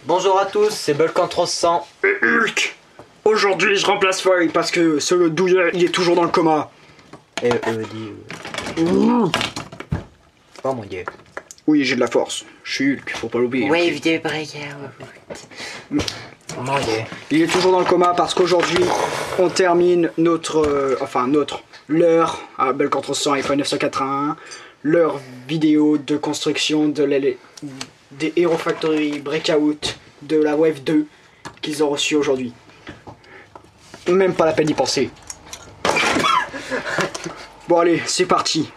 Bonjour à tous, c'est Bulkan 300 et Hulk. Aujourd'hui je remplace Foy parce que ce douillet il est toujours dans le coma. Oh mon dieu. Oui, j'ai de la force. Je suis Hulk, faut pas l'oublier. Wave des breakers. Oh mon dieu. Il est toujours dans le coma parce qu'aujourd'hui on termine l'heure à Bulkan 300 et Foy 981, leur vidéo de construction des Hero Factory Breakout de la Wave 2 qu'ils ont reçu aujourd'hui. Même pas la peine d'y penser. Bon allez, c'est parti.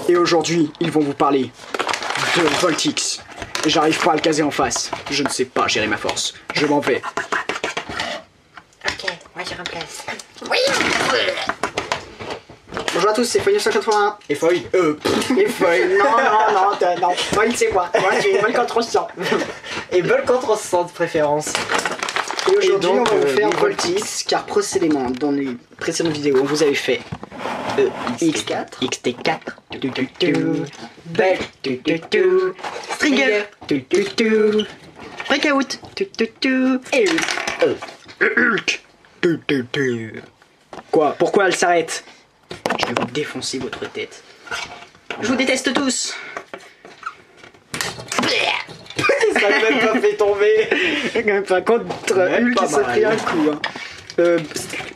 Et aujourd'hui, ils vont vous parler de Voltix. J'arrive pas à le caser en face. Je ne sais pas gérer ma force. Je m'en vais. Ok, moi je remplace. Oui. Bonjour à tous, c'est Foy 981. Et Foy. Et Foy. Non. Foy, c'est quoi? Moi, tu es Bulkan 300. Et Bulkan 300 de préférence. Et aujourd'hui, on donc, va vous faire oui, Voltix, car précédemment, dans les précédentes vidéos, on vous avait fait X4, XT4, Belle, Stringer, Breakout, et Hulk. Quoi? Pourquoi elle s'arrête? Je vais vous défoncer votre tête. Je vous déteste tous. Ça m'a même pas fait tomber. Enfin, contre Hulk, pas ça mal. fait un coup.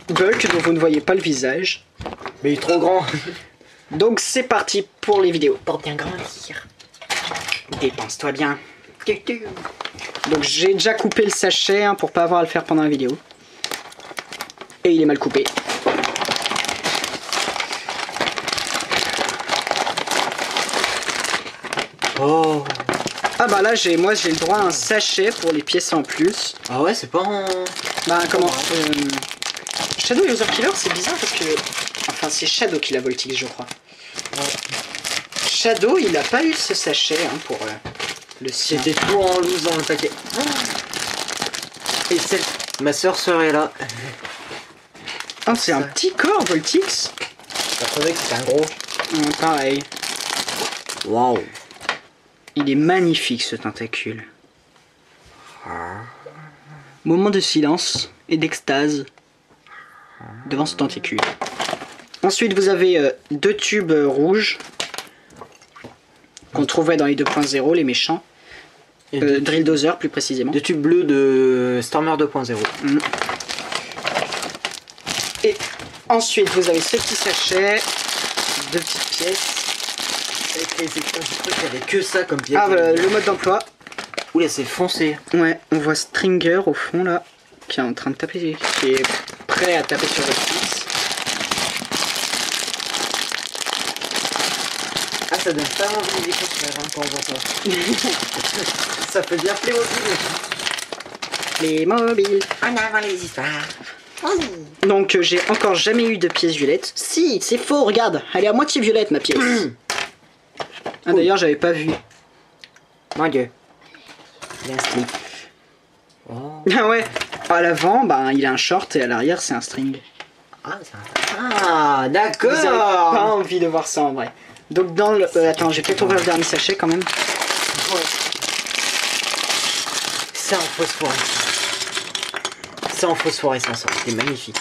Bulk, dont vous ne voyez pas le visage. Mais il est trop grand. Donc c'est parti pour les vidéos. Pour bien grandir. Dépense-toi bien. Donc j'ai déjà coupé le sachet hein, pour pas avoir à le faire pendant la vidéo. Et il est mal coupé. Oh. Ah bah là moi j'ai le droit à un sachet pour les pièces en plus. Ah ouais, c'est pas en... Bah comment Shadow User Killer c'est bizarre parce que... Enfin c'est Shadow qui l'a Voltix je crois. Shadow il a pas eu ce sachet hein, pour le sien. C'était tout en loose dans le paquet. Et celle... Ma soeur serait là. Ah c'est un petit corps Voltix. Je trouvais que c'était un gros. Pareil. Waouh. Il est magnifique ce tentacule. Moment de silence et d'extase devant ce tentacule. Ensuite vous avez deux tubes rouges qu'on trouvait dans les 2.0, les méchants. Drill Dozer plus précisément. Deux tubes bleus de Stormer 2.0. Et ensuite vous avez ce petit sachet, deux petites pièces. Avec les écrans, je crois qu'il y avait que ça comme pièce. Ah voilà, le mode d'emploi. Oula, c'est foncé. Ouais, on voit Stringer au fond là, qui est en train de taper, qui est prêt à taper sur le fils. Ah, ça donne pas envie d'écouter quand on voit ça. Ça fait bien Playmobil. En avant les histoires. Donc j'ai encore jamais eu de pièce violette. Si, c'est faux, regarde, elle est à moitié violette ma pièce. Ah d'ailleurs j'avais pas vu. Mon dieu. Il y a un slip. Oh. Ah ouais, à l'avant bah il a un short et à l'arrière c'est un string. Ah, ah, d'accord. Vous avez pas envie de voir ça en vrai. Donc dans le... attends, j'ai peut-être ouvert le dernier sachet quand même. Ouais. C'est en phosphorescence. C'est en phosphorescence, c'est magnifique.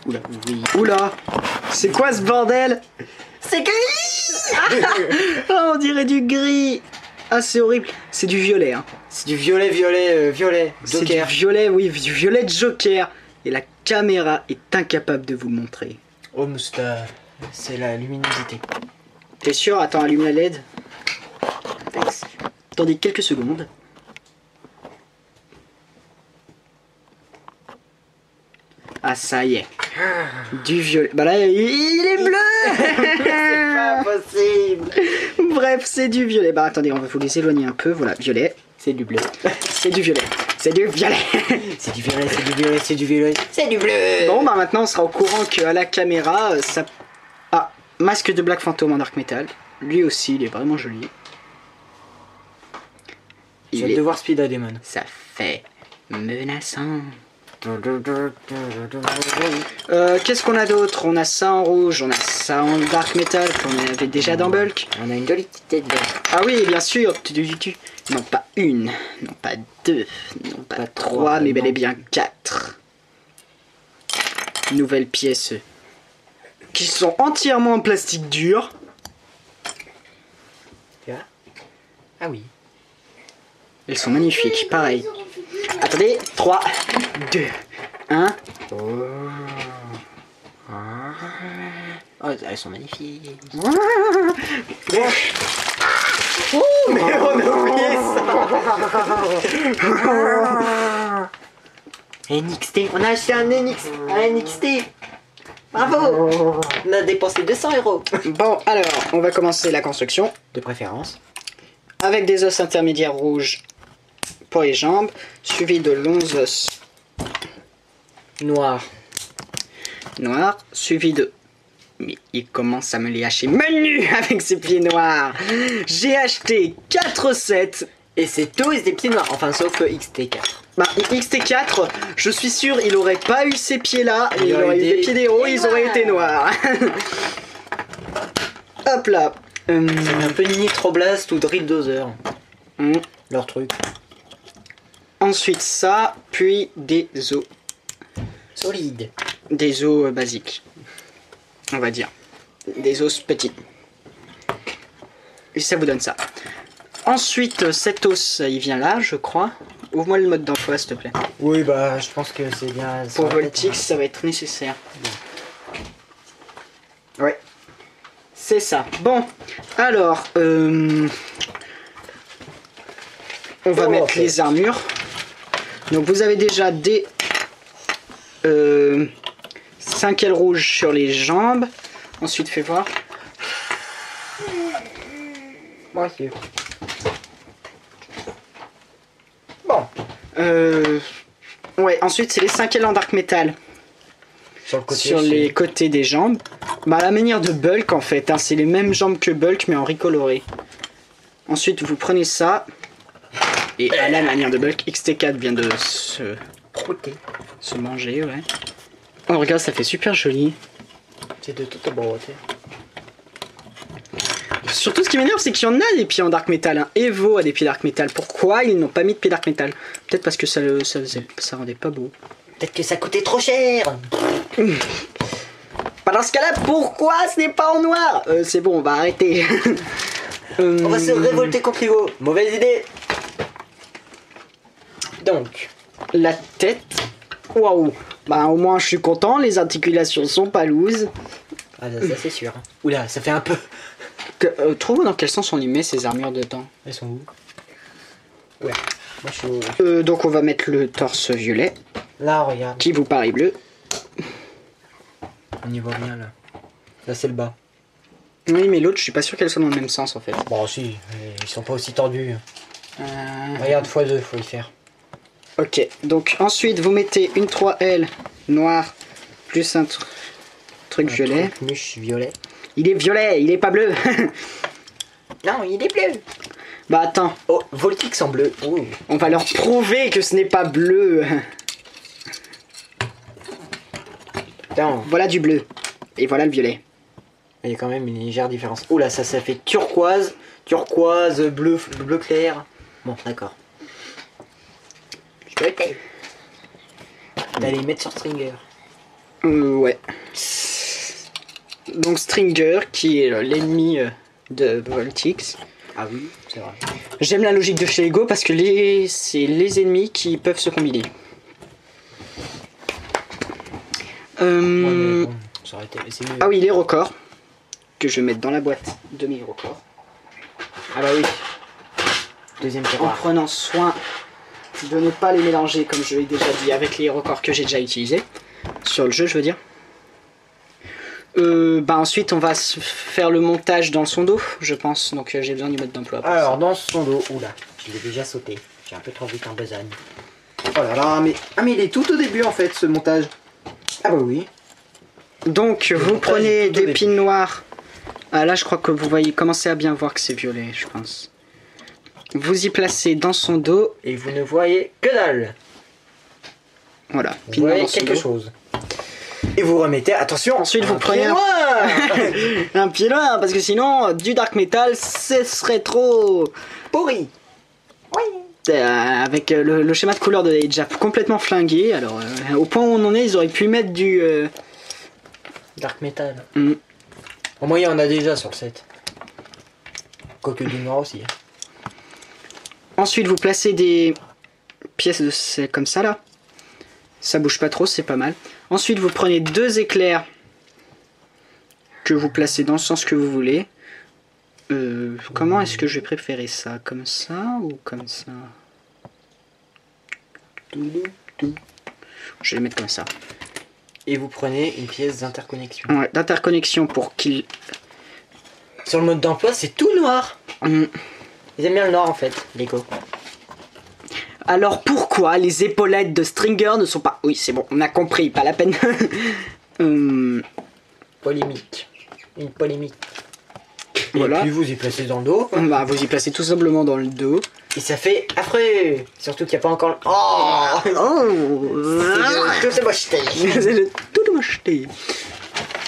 Oula, oui. Oula, c'est quoi ce bordel? C'est gris. Oh, on dirait du gris. Ah c'est horrible, c'est du violet hein. C'est du violet, violet, C'est du Joker. violet, oui, du violet de Joker. Et la caméra est incapable de vous le montrer. Oh, moustache. C'est la luminosité. T'es sûr? Attends, allume la LED. Attendez quelques secondes. Ah ça y est. Du violet. Bah là, il est bleu. C'est pas possible. Bref, c'est du violet. Bah attendez, on va vous les éloigner un peu. Voilà, violet. C'est du bleu. C'est du violet. C'est du violet. C'est du violet, c'est du violet, c'est du violet. C'est du bleu. Bon bah maintenant on sera au courant qu'à la caméra ça... Ah, masque de Black Phantom en Dark Metal. Lui aussi il est vraiment joli. J'ai hâte de voir Speed Demon. Ça fait menaçant. Qu'est-ce qu'on a d'autre? On a ça en rouge, on a ça en dark metal qu'on avait déjà dans bulk. On a une jolie petite tête d'or. Ah oui, bien sûr. Non pas une, non pas deux, non pas trois, mais bel et bien 4 nouvelles pièces qui sont entièrement en plastique dur. Tu vois? Ah oui. Elles sont magnifiques, pareil. Attendez, 3, 2, 1. Oh, elles sont magnifiques. Oh, mais on a oublié ça. NXT, on a acheté un NXT. Bravo. On a dépensé 200 €. Bon, alors, on va commencer la construction. De préférence. Avec des os intermédiaires rouges pour les jambes, suivi de longs os noirs, suivi de... Mais il commence à me les hacher menu avec ses pieds noirs. J'ai acheté 4 sets. Et c'est tous des pieds noirs, enfin sauf XT4. Bah, XT4, je suis sûr, il aurait pas eu ces pieds-là, il aurait eu des pieds d'héros, ils auraient été noirs. Hop là. C'est un peu Nitroblast ou Drill Dozer. Leur truc. Ensuite ça, puis des os. Solide. Des os basiques. On va dire. Des os petits. Et ça vous donne ça. Ensuite, cet os, il vient là, je crois. Ouvre-moi le mode d'emploi, s'il te plaît. Oui, bah, je pense que c'est bien. Pour Voltix, ça va être nécessaire. Ouais. C'est ça. Bon, alors, on va mettre les armures. Donc, vous avez déjà des 5 ailes rouges sur les jambes. Ensuite, fais voir. Moi aussi. Bon. Ouais, ensuite, c'est les 5 ailes en dark metal. Sur le côté. Sur les côtés des jambes. Bah, à la manière de Bulk, en fait. Hein, c'est les mêmes jambes que Bulk, mais en recoloré. Ensuite, vous prenez ça. Et à la manière de Bulk, XT4 vient de se manger, ouais. Oh, regarde, ça fait super joli. C'est de toute beauté. Surtout, ce qui m'énerve, c'est qu'il y en a des pieds en dark metal. Hein. Evo a des pieds dark metal. Pourquoi ils n'ont pas mis de pieds dark metal? Peut-être parce que ça rendait pas beau. Peut-être que ça coûtait trop cher. Bah, dans ce cas-là, pourquoi ce n'est pas en noir? C'est bon, on va arrêter. On va se révolter contre Evo. Mauvaise idée. Donc, la tête. Waouh. Bah, au moins, je suis content. Les articulations sont pas looses. ah, ça c'est sûr. Oula, ça fait un peu. Trouve dans quel sens on y met ces armures dedans. Elles sont où? Ouais. Moi, je suis Donc on va mettre le torse violet. Là, regarde. Qui vous paraît bleu. On y voit bien là. Là, c'est le bas. Oui, mais l'autre, je suis pas sûr qu'elle soit dans le même sens en fait. Bon, si, ils sont pas aussi tordus. Regarde, x2, faut y faire. Ok, donc ensuite vous mettez une 3L noire plus un truc violet. Muche violet. Il est violet, il est pas bleu. Non, il est bleu. Bah attends. Oh, Voltix en bleu. Oh. On va leur prouver que ce n'est pas bleu. Putain. Voilà du bleu. Et voilà le violet. Il y a quand même une légère différence. Oh là, ça fait turquoise, bleu clair. Bon, d'accord. Je peux être. D'aller mettre sur Stringer. Ouais. Donc Stringer qui est l'ennemi de Voltix. Ah oui, c'est vrai. J'aime la logique de chez Ego parce que c'est les ennemis qui peuvent se combiner. Ouais, mais bon, ça aurait été... c'est mieux. Ah oui, les records. Que je vais mettre dans la boîte de mes records. Ah bah oui. Deuxième En tiroir. prenant soin de ne pas les mélanger, comme je l'ai déjà dit, avec les records que j'ai déjà utilisés. Sur le jeu, je veux dire. Bah ensuite, on va faire le montage dans son dos, je pense. Donc j'ai besoin du mode d'emploi. Alors, dans son dos, oula, je l'ai déjà sauté. J'ai un peu trop vite en besogne. Oh là là, mais... Ah mais il est tout au début en fait, ce montage. Ah bah oui. Donc vous prenez des pins noirs. Ah là, je crois que vous voyez, commencez à bien voir que c'est violet, je pense. Vous y placez dans son dos. Et vous ne voyez que dalle. Voilà, Vous pile noir voyez dans son quelque dos. chose. Et vous remettez, attention, Ensuite, vous prenez pied un- noir. Un pied noir, parce que sinon, du dark metal, ce serait trop. Pourri. Oui. Avec le schéma de couleur est déjà complètement flingué. Alors, au point où on en est, ils auraient pu mettre du. Dark metal. Mm. Au moyen, on a déjà sur le set. Quoique du noir aussi. Ensuite, vous placez des pièces de c'est comme ça là. Ça bouge pas trop, c'est pas mal. Ensuite, vous prenez 2 éclairs que vous placez dans le sens que vous voulez. Comment est-ce que je vais préférer ça? Comme ça ou comme ça? Je vais les mettre comme ça. Et vous prenez une pièce d'interconnexion. Ouais, d'interconnexion pour qu'il. Sur le mode d'emploi, c'est tout noir. Ils aiment bien le noir en fait, Lego. Alors pourquoi les épaulettes de Stringer ne sont pas... Oui, c'est bon, on a compris, pas la peine. Polémique. Une polémique. Voilà. Et puis vous y placez dans le dos. Bah, vous y placez tout simplement dans le dos. Et ça fait affreux. Surtout qu'il n'y a pas encore... Oh, Oh, tout est mocheté. c'est le tout de mocheté.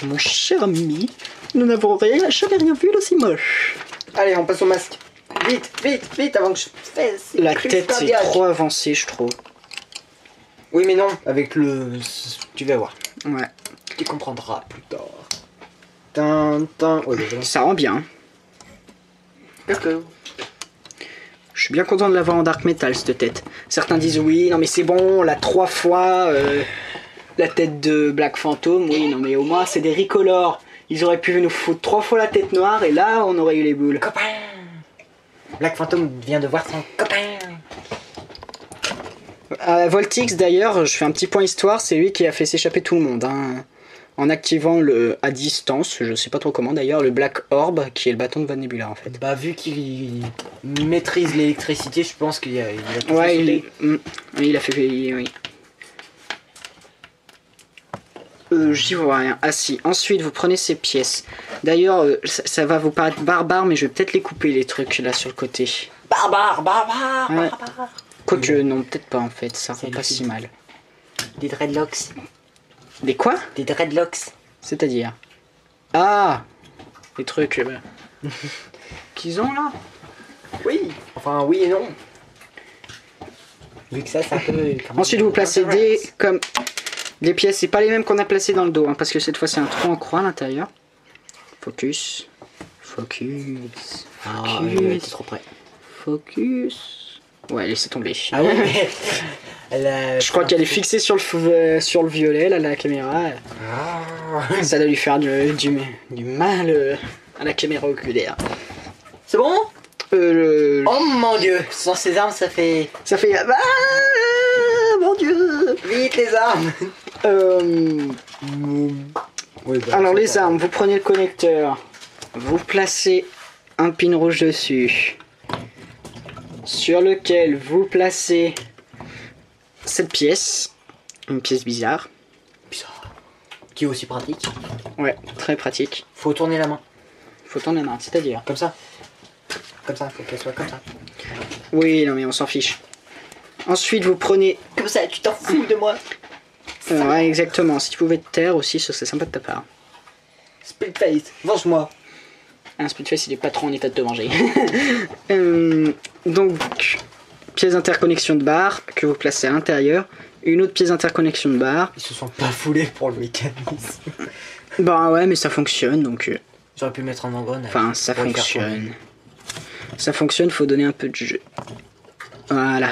Mon cher ami, nous n'avons jamais rien vu d'aussi moche. Allez, on passe au masque. Vite, vite, vite, avant que je fasse... La tête c'est trop avancé, je trouve. Oui, mais non, avec le... Tu vas voir. Ouais. Tu comprendras plus tard. Tintin... Oh, déjà. Ça rend bien. Coucou. Je suis bien content de l'avoir en dark metal cette tête. Certains disent oui, non mais c'est bon, on l'a 3 fois. La tête de Black Phantom, oui, non mais au moins c'est des recolors. Ils auraient pu nous foutre 3 fois la tête noire et là on aurait eu les boules. Copain. Black Phantom vient de voir son copain. Voltix d'ailleurs, je fais un petit point histoire, c'est lui qui a fait s'échapper tout le monde. Hein, en activant le à distance, je sais pas trop comment d'ailleurs, le Black Orb qui est le bâton de Von Nebula en fait. Bah vu qu'il maîtrise l'électricité, je pense qu'il a tout Ouais, fait sauter. il a fait... Oui. J'y vois rien. Ah si, ensuite vous prenez ces pièces. D'ailleurs, ça va vous paraître barbare, mais je vais peut-être les couper les trucs là sur le côté. Barbare. Ouais. Quoique, non, peut-être pas en fait, ça rend C'est pas si mal. Des dreadlocks. Des quoi? Des dreadlocks. C'est-à-dire? Ah! Les trucs qu'ils ont là? Oui. Enfin oui et non. Vu que ça c'est un peu... Ensuite vous placez des pièces, c'est pas les mêmes qu'on a placées dans le dos, hein, parce que cette fois c'est un trou en croix à l'intérieur. Focus. Focus. Ah, Focus. t'es trop près. Focus. Ouais, laissez tomber. Ah oui, mais... Je crois qu'elle est fixée sur le violet, là, la caméra. Ah. Ça doit lui faire du mal à la caméra oculaire. C'est bon? Oh, Oh mon dieu. Sans ces armes ça fait... ça fait... Ah, mon dieu. Vite les armes. Oui, bah, Alors c'est les pas- armes, vous prenez le connecteur, vous placez un pin rouge dessus, sur lequel vous placez cette pièce, une pièce bizarre. Bizarre. Qui est aussi pratique. Ouais, très pratique. Faut tourner la main. Faut tourner la main, c'est-à-dire. Comme ça. Comme ça, faut qu'elle soit comme ça. Oui, non mais on s'en fiche. Ensuite, vous prenez... Comme ça, tu t'en fous de moi. ouais, exactement. Si tu pouvais te taire aussi, ce serait sympa de ta part. Split face, venge-moi. Un Speedface, il est pas trop en état de te venger. Donc, pièce d'interconnexion de barre que vous placez à l'intérieur. Une autre pièce d'interconnexion de barre. Ils se sont pas foulés pour le mécanisme. Bah ouais, mais ça fonctionne, donc... J'aurais pu mettre en engrenage. Enfin, ça pour y faire fonctionne. Ça fonctionne, faut donner un peu de jeu. Voilà.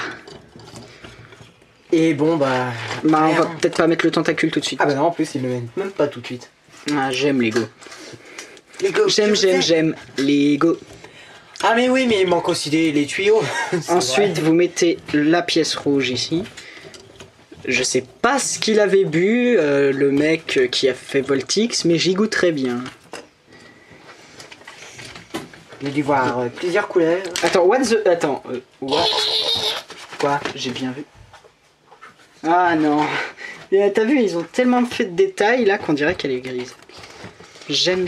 Et bon, bah... Bah, on va merde. peut-être pas mettre le tentacule tout de suite. Ah bah non, en plus, ils le mettent même pas tout de suite. Ah, j'aime Lego. Lego, J'aime Lego. Ah mais oui, mais il manque aussi les tuyaux. C'est Ensuite, vrai. vous mettez la pièce rouge ici. Je sais pas ce qu'il avait bu, le mec qui a fait Voltix, mais j'y goûte très bien. J'ai dû voir plusieurs couleurs. Attends, what the... Attends, what? Quoi? J'ai bien vu. Ah non. Et t'as vu, ils ont tellement fait de détails là qu'on dirait qu'elle est grise. J'aime.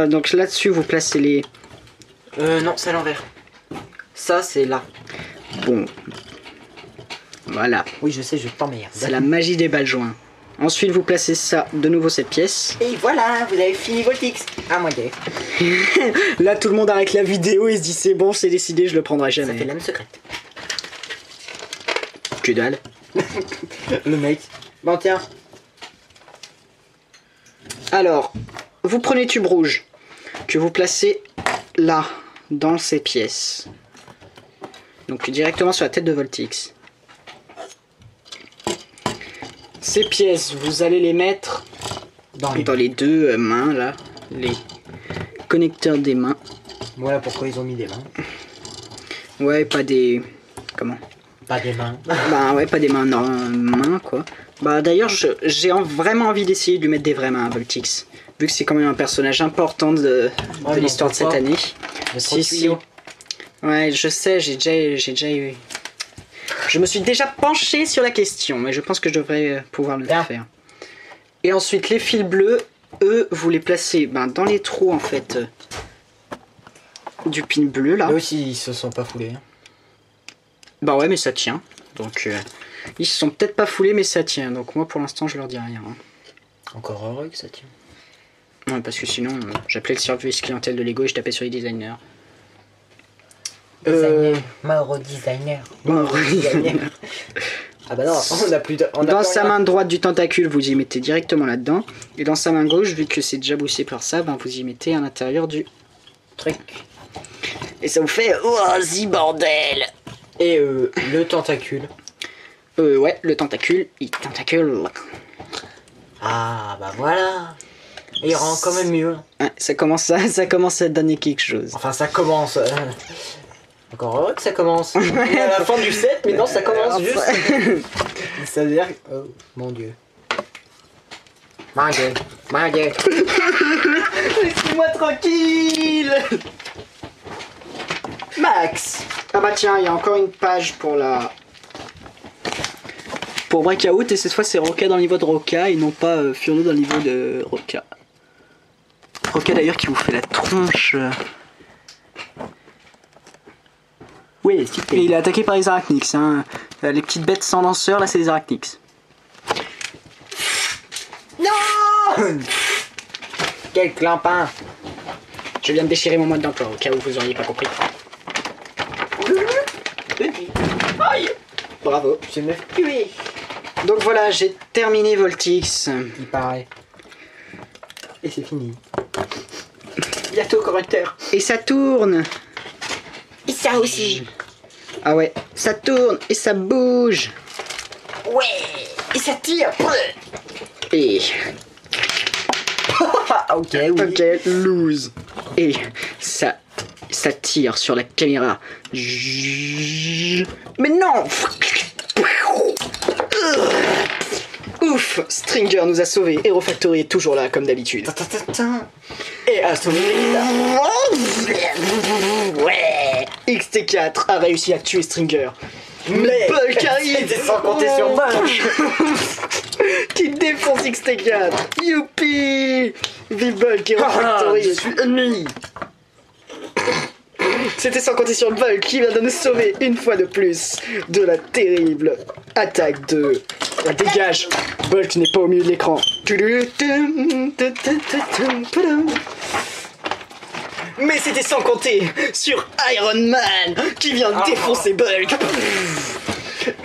Donc là-dessus, vous placez les... Non, c'est à l'envers. Ça, c'est là. Bon. Voilà, Oui, je sais, je t'emmerde. c'est la magie des balles joints. Ensuite, vous placez ça, de nouveau cette pièce. Et voilà, vous avez fini Voltix. Ah, moi, Là, tout le monde arrête la vidéo et se dit c'est bon, c'est décidé, je le prendrai ça jamais. fait l'âme secrète. Que dalle. Le mec. Bon, tiens. Alors, vous prenez tube rouge que vous placez là, dans ces pièces. Donc directement sur la tête de Voltix. Ces pièces, vous allez les mettre Dans dans les deux mains là, les connecteurs des mains. Voilà pourquoi ils ont mis des mains. Ouais, pas des... Comment? Pas des mains. Bah ouais, pas des mains, non, mains quoi. Bah d'ailleurs, j'ai vraiment envie d'essayer de lui mettre des vraies mains à Voltix. Vu que c'est quand même un personnage important de Ouais, l'histoire de cette année. Si. Ouais, je sais, j'ai déjà eu... Je me suis déjà penché sur la question, mais je pense que je devrais pouvoir le Bien. faire. Et ensuite, les fils bleus, eux, vous les placez dans les trous, en fait, du pin bleu, là. Eux aussi, ils se sont pas foulés. Hein. Bah ouais, mais ça tient. Donc, ils se sont peut-être pas foulés, mais ça tient. Donc moi, pour l'instant, je leur dis rien. Hein. Encore heureux que ça tient. Ouais, parce que sinon, j'appelais le service clientèle de Lego et je tapais sur les designers. Mort au designer. Mort au designer. Ah bah non, on a plus de... on a Dans plus sa rien. main droite du tentacule, vous y mettez directement là-dedans. Et dans sa main gauche, vu que c'est déjà boussé par ça, vous y mettez à l'intérieur du Truc. Et ça vous fait oh, zi bordel. Et le tentacule. Ouais, le tentacule, il tentacule. Ah bah voilà. Et il rend quand même mieux. Ouais, ça commence à donner quelque chose. Enfin ça commence. Encore heureux que ça commence. On est à la fin du set, mais non, ça commence juste. Ça veut dire... Oh, mon dieu. Mon dieu. Mon dieu. Laissez-moi tranquille. Max. Ah bah tiens, il y a encore une page pour la... Pour Breakout, et cette fois c'est Roca dans le niveau de Roca et non pas Furno dans le niveau de Roca. Roca d'ailleurs qui vous fait la tronche. Oui, c'est Et il est attaqué par les arachnix. Hein. Les petites bêtes sans lanceur, là c'est des arachnix. Non. Quel clampin. Je viens de déchirer mon mode d'emploi au cas où vous auriez pas compris. Aïe. Bravo. Je me fais tuer. Donc voilà, j'ai terminé Voltix. Il paraît. Et c'est fini. Bientôt correcteur. Et ça tourne. Et ça aussi. Ah ouais, ça tourne et ça bouge. Ouais. Et ça tire. Et... Ah, ok, oui. Ok, lose. Et ça tire sur la caméra. Mais non. Ouf, Stringer nous a sauvés. Hero Factory est toujours là comme d'habitude. Et à sauver Ouais. XT4 a réussi à tuer Stringer. Mais Bulk arrive. c'était sans compter sur Bulk. Qui défonce XT4. Youpi. V-Bulk Hero Factory. Je suis ennemi. C'était sans compter sur Bulk qui vient de nous sauver une fois de plus de la terrible attaque de... Dégage. Bulk n'est pas au milieu de l'écran. Mais c'était sans compter sur Iron Man qui vient de défoncer Bulk.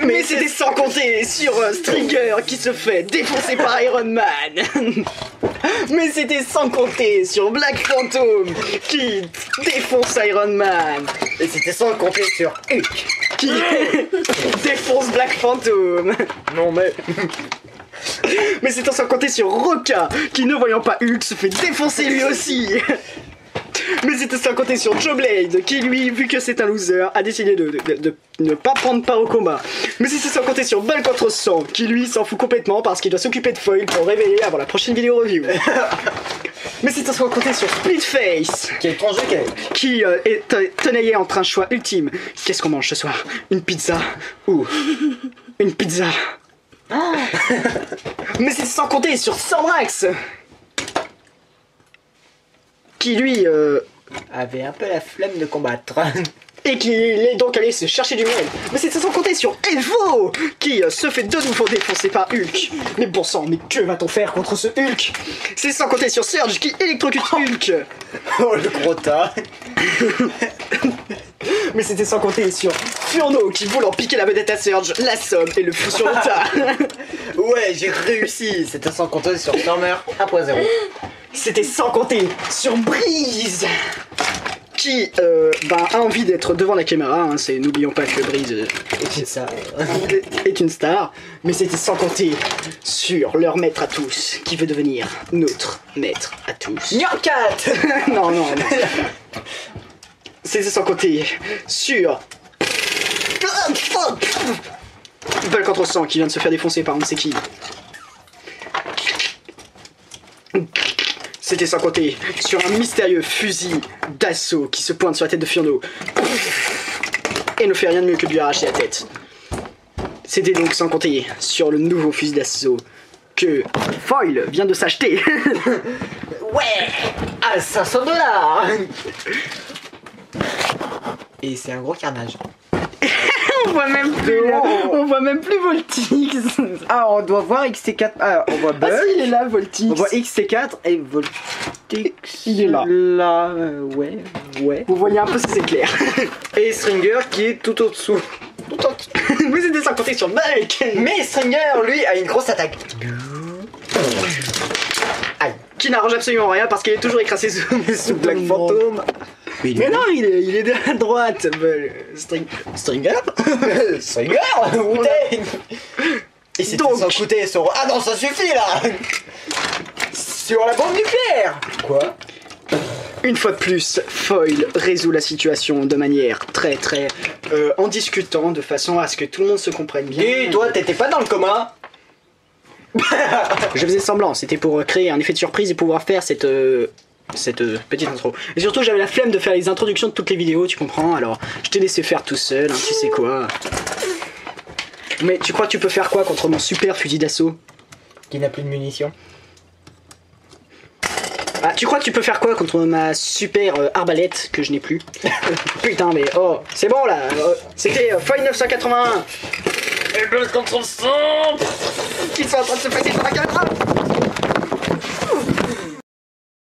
Mais c'était sans compter sur Stringer qui se fait défoncer par Iron Man. Mais c'était sans compter sur Black Phantom qui défonce Iron Man. Et c'était sans compter sur Hulk. Qui défonce Black Phantom. Non mais... Mais c'était sans compter sur Roca qui, ne voyant pas Hulk, se fait défoncer lui aussi. Mais c'était sans compter sur Joe Blade qui, lui, vu que c'est un loser, a décidé de ne pas prendre part au combat. Mais c'était sans compter sur Bulk contre Sang qui, lui, s'en fout complètement parce qu'il doit s'occuper de Foil pour révéler avant la prochaine vidéo review. Mais c'était sans compter sur Splitface Quel étrange qui est tenaillé entre un choix ultime. Qu'est-ce qu'on mange ce soir? Une pizza ou une pizza? Mais c'est sans compter sur Sandrax qui lui avait un peu la flemme de combattre. et qu'il est donc allé se chercher du miel. Mais c'était sans compter sur Evo qui se fait de nouveau défoncer par Hulk. Mais bon sang, mais que va-t-on faire contre ce Hulk? C'est sans compter sur Surge qui électrocute Hulk. Oh le gros tas. Mais c'était sans compter sur Furno qui voulant piquer la vedette à Surge, l'assomme et le fout sur le tas. Ouais, j'ai réussi. C'était sans compter sur Stormer 1.0. C'était sans compter sur Breeze qui a envie d'être devant la caméra, hein, n'oublions pas que Breeze C'est ça. est une star, mais c'était sans compter sur leur maître à tous, qui veut devenir notre maître à tous. Nyankat. Non, non, non. C'était sans compter sur Balle contre sang qui vient de se faire défoncer par on ne sait qui. C'était sans compter sur un mystérieux fusil d'assaut qui se pointe sur la tête de Furno et ne fait rien de mieux que de lui arracher la tête. C'était donc sans compter sur le nouveau fusil d'assaut que Foil vient de s'acheter. Ouais. À 500 $. Et c'est un gros carnage. On voit même plus Voltix. Ah, on doit voir XT4. Ah, on voit Ah Bug. si, il est là, Voltix. On voit XT4 et Voltix. Il est là. Là, ouais. Vous voyez un peu ses éclairs. Et Stringer qui est tout au-dessous. Mais c'était sans compter sur Mike. Mais Stringer, lui, a une grosse attaque. Aïe. Qui n'arrange absolument rien parce qu'il est toujours écrasé sous Black Phantom. Mais non, il est de la droite. Stringer. Stringer. Où t'es? Et c'est Donc. sans coûter sur... Ah non, ça suffit là. Sur la bombe nucléaire. Quoi? Une fois de plus, Foil résout la situation de manière très en discutant de façon à ce que tout le monde se comprenne bien. Et toi, t'étais pas dans le coma? Je faisais semblant, c'était pour créer un effet de surprise et pouvoir faire cette petite intro. Et surtout, j'avais la flemme de faire les introductions de toutes les vidéos, tu comprends? Alors, je t'ai laissé faire tout seul, hein, tu sais quoi. Mais tu crois que tu peux faire quoi contre mon super fusil d'assaut? Qui n'a plus de munitions. Ah, tu crois que tu peux faire quoi contre ma super arbalète que je n'ai plus? Putain, mais oh, c'est bon là. C'était Foil 981. Et Blood contre le sang. Ils sont en train de se passer sur la gueule.